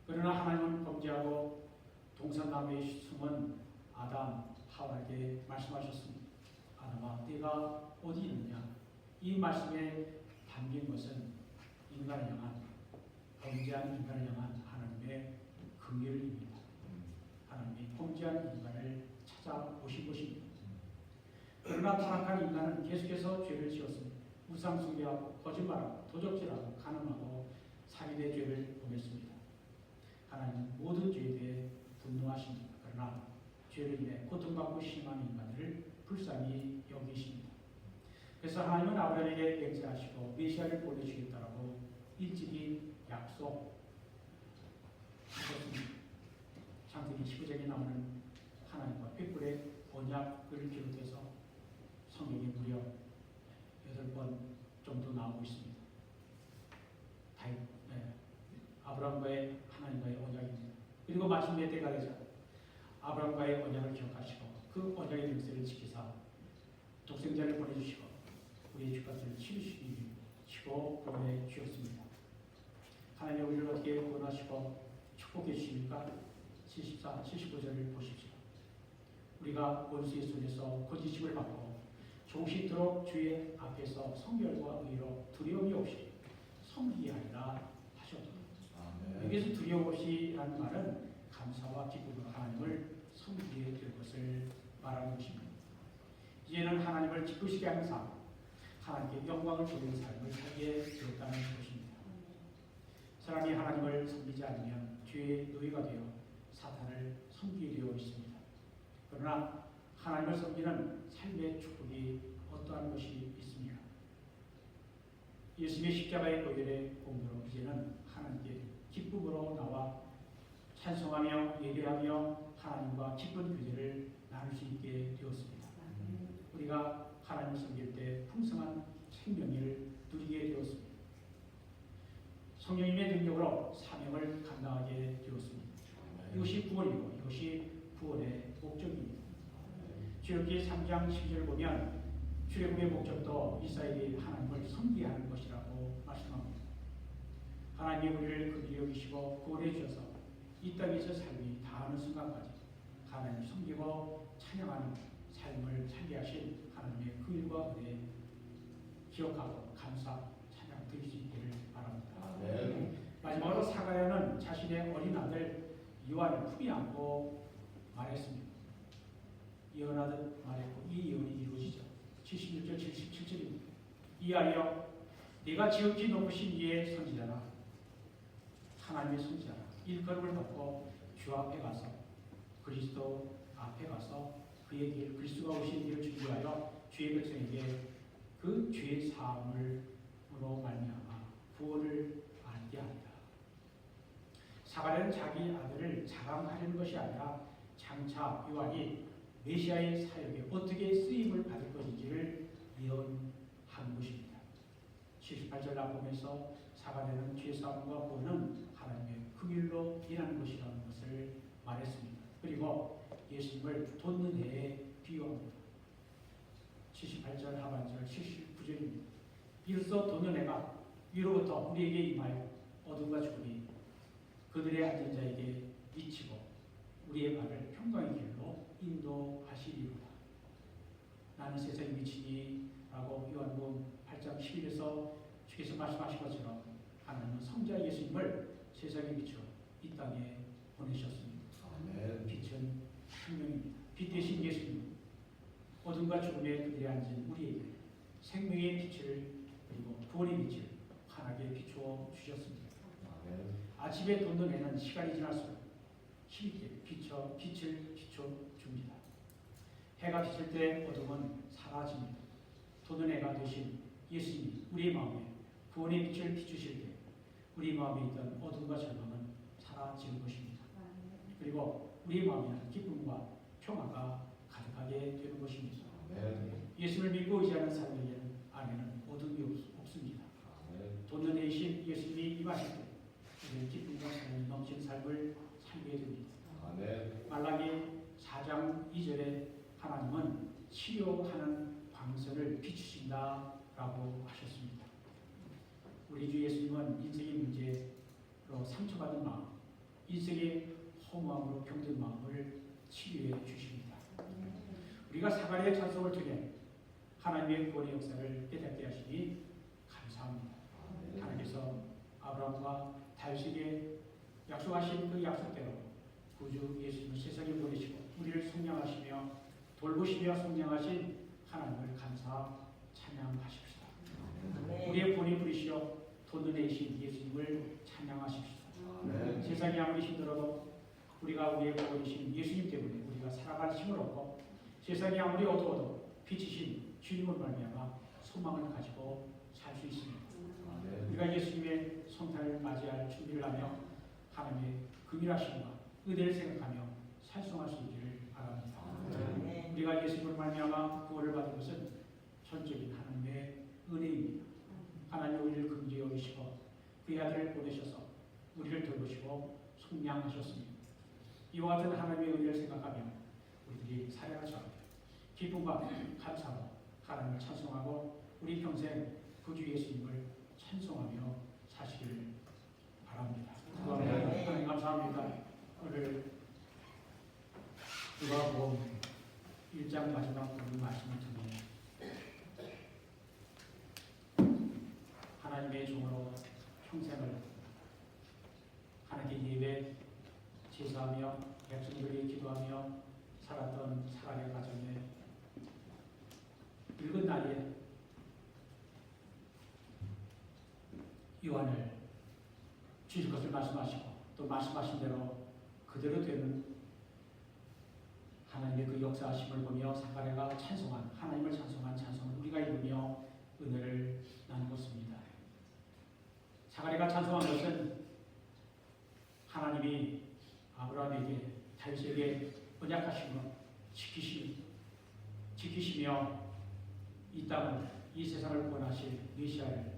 S2: 그러나 하나님은 범죄하고 동산나무에 숨은 아담, 하와에게 말씀하셨습니다. 아담아, 네가 어디 있느냐? 이 말씀에 담긴 것은 인간을 향한, 범죄한 인간을 향한 하나님의 긍휼입니다. 하나님이 범죄한 인간을 찾아오신 것입니다. 그러나 타락한 인간은 계속해서 죄를 지었습니다. 우상숭배하고 거짓말하고 도적질하고 간음하고 살인의 죄를 범했습니다. 하나님은 모든 죄에 대해 분노하십니다. 그러나 죄를 인해 고통받고 심한 인간을 불쌍히 여기십니다. 그래서 하나님은 아브라함에게 맹세하시고 메시아를 보내주겠다라고 일찍이 약속하셨습니다. 창세기 15장에 나오는 하나님과 횃불의 언약을 기록해서 성경에 무려 8번 정도 나오고 있습니다. 아브라함과의 하나님과의 언약입니다. 그리고 마침내 때가 되자 아브라함과의 언약을 기억하시고 그 언약의 맹세를 지키사 독생자를 보내주시고 우리의 죄값을 치르시고 보내주셨습니다. 하나님 우리를 어떻게 구원하시고 축복해 주십니까? 74, 79절을 보십시오. 우리가 원수의 손에서 거짓임을 받고 종신토록 주의 앞에서 성결과 의로 두려움이 없이 섬기게 하리라 하셨다. 여기서 두려움 없이라는 말은 감사와 기쁨으로 하나님을 섬기게 될 것을 말하는 것입니다. 이제는 하나님을 기쁘시게 하는 삶, 하나님께 영광을 돌리는 삶을 살게 되었다는 것입니다. 사람이 하나님을 섬기지 않으면 죄의 노예가 되어 사탄을 섬기게 되어 있습니다. 그러나 하나님을 섬기는 삶의 축복이 어떠한 것이 있습니까? 예수님의 십자가의 보혈의 공로로 이제는 하나님께 기쁨으로 나와 찬송하며 예배하며 하나님과 기쁜 교제를 나눌 수 있게 되었습니다. 우리가 하나님을 섬길 때 풍성한 생명을 누리게 되었습니다. 성령님의 능력으로 사명을 감당하게 되었습니다. 이것이 구원이고 이것이 구원의 목적입니다. 출애굽기 3장 12절 보면 출애굽의 목적도 이스라엘이 하나님을 섬기게 하는 것이라고 말씀합니다. 하나님이 우리를 긍휼히 여기시고 구원해 주셔서 이 땅에서 삶이 다하는 순간까지 하나님을 섬기고 찬양하는 삶을 살게 하신 하나님의 그 일과 은혜 기억하고 감사 찬양 드릴 수 있기를 바랍니다. 마지막으로 사가랴는 자신의 어린 아들 요한을 품에 안고 말했습니다. 예언하듯 말했고 이 예언이 이루어지죠. 76절 77절입니다. 이 아이여 네가 지극히 높으신 이의 선지자라 하나님의 선지자라 일컬음을 받고 주 앞에 가서 그리스도 앞에 가서 그의 길 그리스도가 오신 길을 준비하여 주의 백성에게 그 죄의 사함으로 말미암아 구원을 알게 한다. 사가랴는 자기 아들을 자랑하려는 것이 아니라 장차 요한이 메시아의 사역에 어떻게 쓰임을 받을 것인지를 예언한 것입니다. 78절 나보면서 사가랴는 죄사함과 구원은 하나님의 긍휼로 인하는 것이라는 것을 말했습니다. 그리고 예수님을 돋는 해에 비유합니다. 78절 하반절 79절입니다. 이로써 돋는 해가 위로부터 우리에게 임하여 어둠과 죽음이 그들의 앉은 자에게 미치고 우리의 발을 평강의 길로 인도하시리로다. 나는 세상에 미치니 라고 요한복음 8장 10일에서 주께서 말씀하신 것처럼 하나님은 성자 예수님을 세상에 비추어 이 땅에 보내셨습니다. 빛은 생명입니다. 빛 대신 예수님 어둠과 죽음에 그들이 앉은 우리에게 생명의 빛을 그리고 구원의 빛을 환하게 비추어 주셨습니다. 아침에 돋는 해는 시간이 지날수록 힘있게 빛을 비춰줍니다. 해가 비칠 때 어둠은 사라집니다. 돋는 해가 되신 예수님이 우리의 마음에 구원의 빛을 비추실 때 우리 마음에 있던 어둠과 절망은 사라지는 것입니다. 그리고 우리 마음에는 기쁨과 평화가 가득하게 되는 것입니다. 예수를 믿고 의지하는 사람에게는 안에는 어둠이 없습니다. 돋는 해이신 예수님이 임하실 때 우리는 기쁨과 사랑이 넘치는 삶을 살게 됩니다. 말라기 4장 2절에 하나님은 치료하는 광선을 비추신다라고 하셨습니다. 우리 주 예수님은 인생의 문제로 상처받은 마음, 인생의 허무함으로 병든 마음을 치료해 주십니다. 우리가 사가랴의 찬송을 통해 하나님의 구원의 역사를 깨닫게 하시니 감사합니다. 하나님께서 아브라함과 다윗에게 약속하신 그 약속대로 구주 예수님을 세상에 보내시고 우리를 속량하시며 돌보시며 속량하신 하나님을 감사 찬양하십시다. 우리의 본이 부리시어 돋는 해이신 예수님을 찬양하십시다. 세상이 아무리 힘들어도 우리가 우리의 구원이신 예수님 때문에 우리가 살아갈 힘을 얻고 세상이 아무리 어두워도 빛이신 주님을 말미암아 소망을 가지고 살 수 있습니다. 우리가 예수님의 성탄을 맞이할 준비를 하며 하나님의 긍휼하심과 은혜를 생각하며 살성할 수 있기를 바랍니다. 우리가 예수님을 말미암아 구원을 받은 것은 전적인 하나님의 은혜입니다. 하나님 우리를 긍휼히 여기시고 그의 아들을 보내셔서 우리를 돌보시고 속량하셨습니다. 이와 같은 하나님의 은혜를 생각하며 우리들이 살아갈 수 있게 기쁨과 감사로 하나님을 찬송하고 우리 평생 구주 예수님을 찬송하며 사시기를 바랍니다. 하나님 감사합니다. 오늘 누가복음 1장 마지막 부분 말씀을 통해 하나님의 종으로 평생을 하나님께 예배 제사하며 백성들이 기도하며 살았던 사랑의 가정에 늙은 나이에 요한을 주실 것을 말씀하시고 또 말씀하신 대로 그대로 되는 하나님의 그 역사하심을 보며 사가랴가 찬송한 하나님을 찬송한 찬송을 우리가 이루며 은혜를 나누었습니다. 사가랴가 찬송한 것은 하나님이 아브라함에게 다윗에게 언약하신 것 지키시며 이 땅을 이 세상을 구원하실 메시아를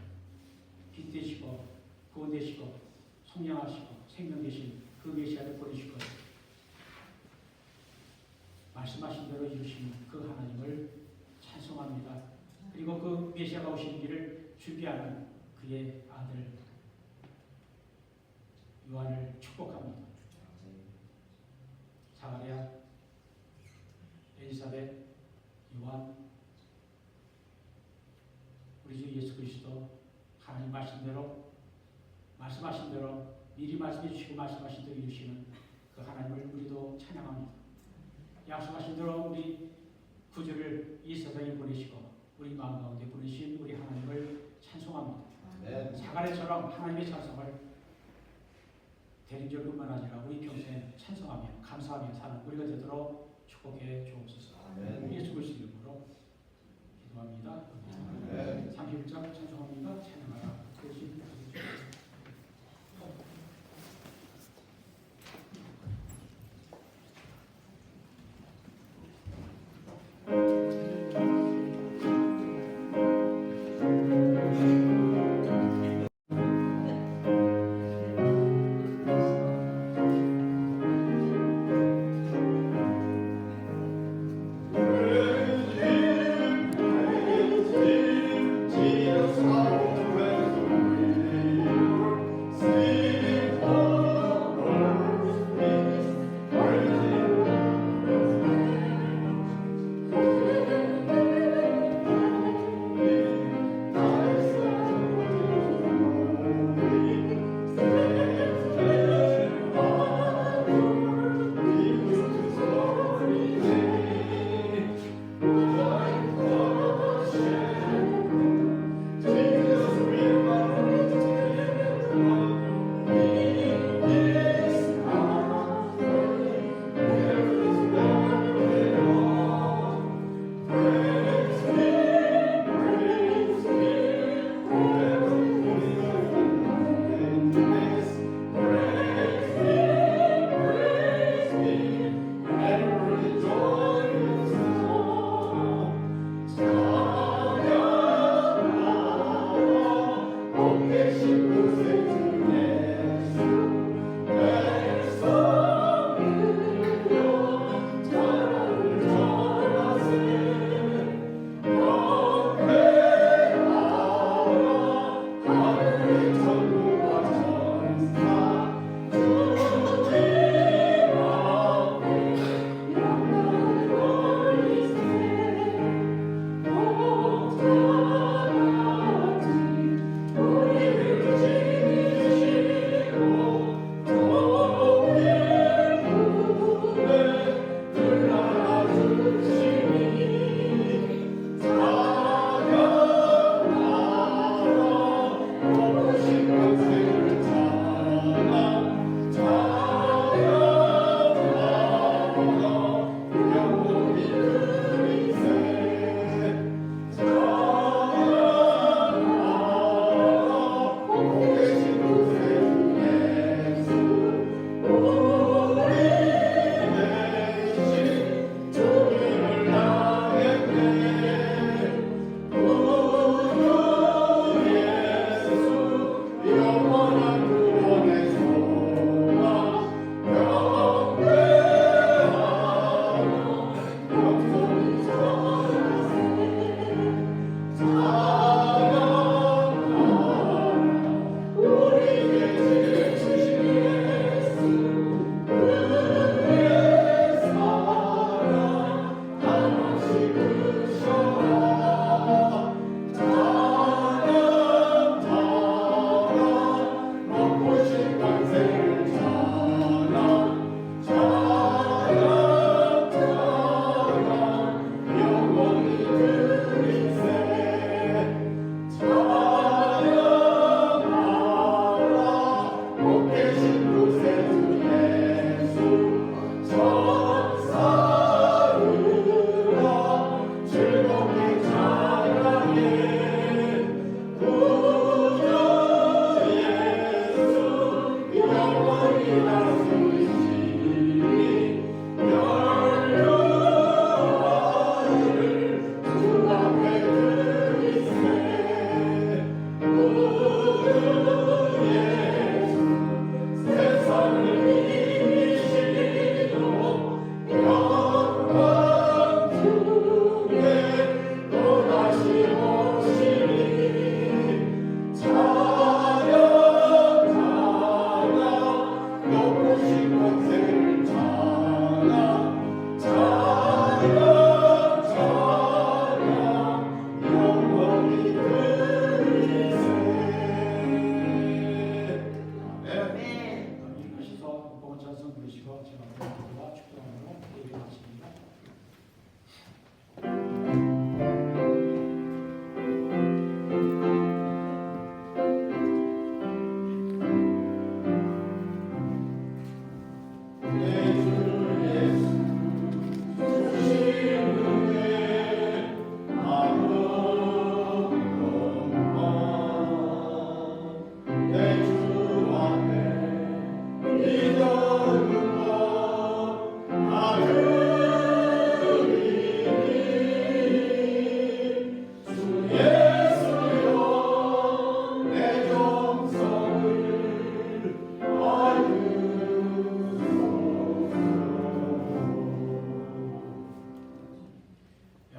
S2: 빛되시고 구원되시고 성령하시고 생명되신 그 메시아를 보내실 것 말씀하신 대로 이루시는 그 하나님을 찬송합니다. 그리고 그 메시아가 오시는 길을 준비하는 그의 아들 요한을 축복합니다. 사가랴, 엘리사벳, 요한, 우리 주 예수 그리스도 하나님 말씀하신 대로 미리 말씀해 주시고 말씀하신 대로 이루시는 그 하나님을 우리도 찬양합니다. 약속하신 대로 우리 구주를 이 세상에 보내시고 우리 마음 가운데 보내신 우리 하나님을 찬송합니다. 사가랴처럼 하나님의 찬송을 대리적뿐만 아니라 우리 평생 찬송하며 감사하며 사는 우리가 되도록 축복해 주옵소서. 예수 그리스도 이름으로 기도합니다. 31장 찬송합니다. 찬양하라.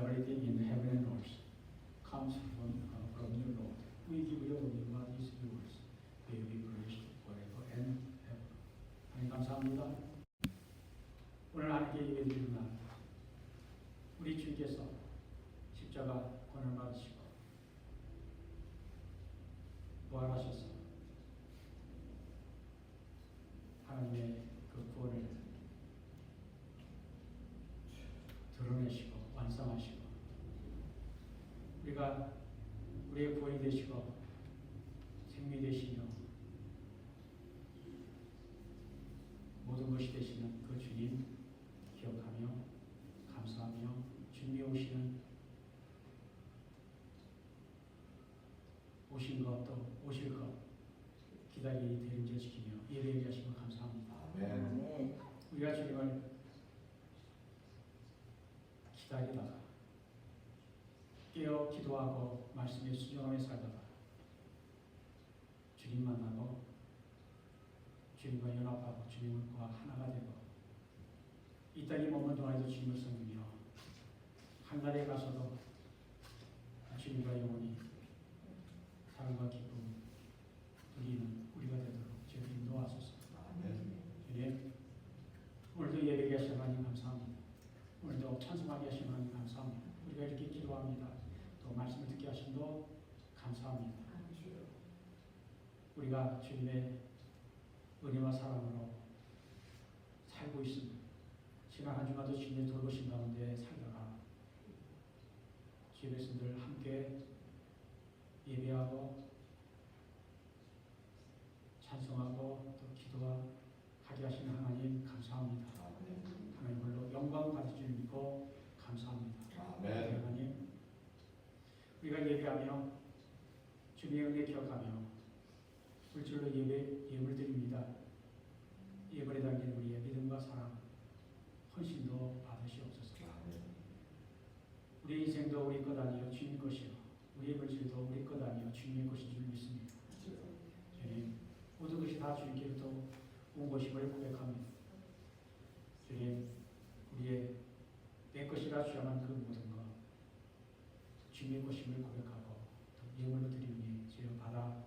S2: everything in heaven and earth comes from you, Lord. We give you only what is yours. May be praised forever and ever. 하나님 감사합니다. 오늘 하나님께 예배드리는 날 우리 주께서 십자가 고난을 받으시고 부활하셔서 하나님의 그 구원을 드러내시고 완성하시고 우리가 우리의 구원이 되시고 생명이 되시며 모든 것이 되시는 그 주님 기억하며 감사하며 주님이 오신 것 또 오실 것 기다리기 대림절 지키며 예배하게 하신 것 감사합니다.
S5: 아멘.
S2: 우리가 주님을 기다리다가 깨어 기도하고 말씀에 순종하며 살다가 주님 만나고 주님과 연합하고 주님과 하나가 되고 이 땅에 머문 동안에도 주님을 섬기며 하늘에 가서도 주님과 영원히 사랑과 기쁨 누리는 우리가 되도록 주님 인도하소서. 주님 오늘도 예배하게 하신 하나님 감사합니다. 오늘도 찬송하게 하신 하나님 감사합니다. 우리가 이렇게 기도합니다. 또 말씀을 듣게 하심도 감사합니다. 우리가 주님의 은혜와 사랑으로 살고 있습니다. 지난 한 주간도 주님의 돌보신 가운데 살다가 주의 백성들 함께 예배하고 찬송하고 또 기도하게 하시는 하나님 감사합니다. 하나님 홀로 영광 받으실 줄 믿고 감사합니다. 하나님 우리가 예배하며 주님의 은혜 기억하며 물질로 예물 드립니다. 예물에 담긴 우리의 믿음과 사랑 헌신도 받으시옵소서. 우리 인생도 우리 것 아니요 주님 것이요 우리의 물질도 우리 것 아니요 주님의 것인 줄 믿습니다. 주님 모든 것이 다 주님께로부터 온 것임을 고백합니다. 주님 우리의 내 것이라 주장한 그 모든 것 주님의 것임을 고백하고 또 예물로 드리니 주여 받아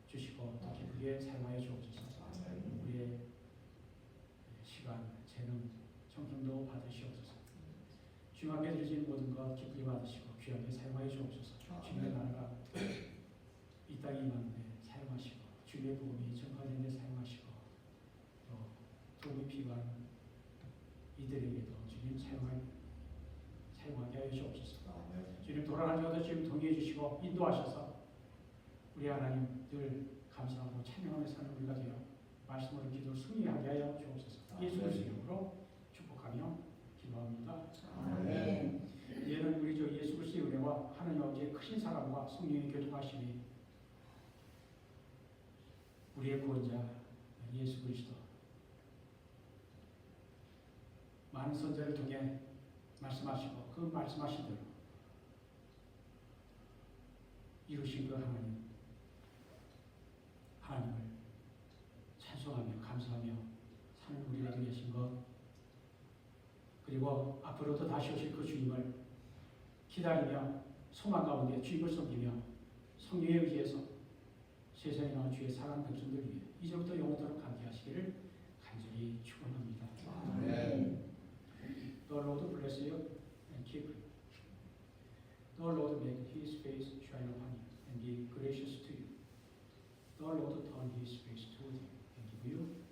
S2: 주시고 또 기쁘게 사용하여 주옵소서. 우리의 시간, 재능, 청중도 받으시옵소서. 주님 앞에 드리시는 모든 것 기쁘게 받으시고 귀하게 사용하여 주옵소서. 주님의 나라가 이 땅에 임하는데 사용하시고 주님의 복음이 전파되는 데 사용하시고 또 도움이 필요한 이들에게도 주님 사용하게 하여 주옵소서. 주님 돌아가는 것도 주님 동의해 주시고 인도하셔서 우리 하나님 늘 감사하고 찬양하며 사는 우리가 되어 말씀으로 기도를 승리하게 하여 주옵소서. 예수 그리스도 이름으로 축복하며 기도합니다.
S5: 아멘.
S2: 이제는 우리 주 예수 그리스도의 은혜와 하나님 아버지의 크신 사랑과 성령의 교통하심이 우리의 구원자 예수 그리스도 많은 선자를 통해 말씀하시고 그 말씀하신 대로 이루신 그 하나님을 찬송하며 감사하며 사는 우리가 되게 하신 것 그리고 앞으로도 다시 오실 그 주님을 기다리며 소망 가운데 주님을 섬기며 성령에 의해서 세상에 나온 주의 사랑 백성들 위해 이제부터 영원토록 함께 하시기를 간절히 축원합니다.
S5: 아멘.
S2: The Lord bless you and keep you. The Lord make His face shine upon you and be gracious to you. The Lord turn His face toward you and give you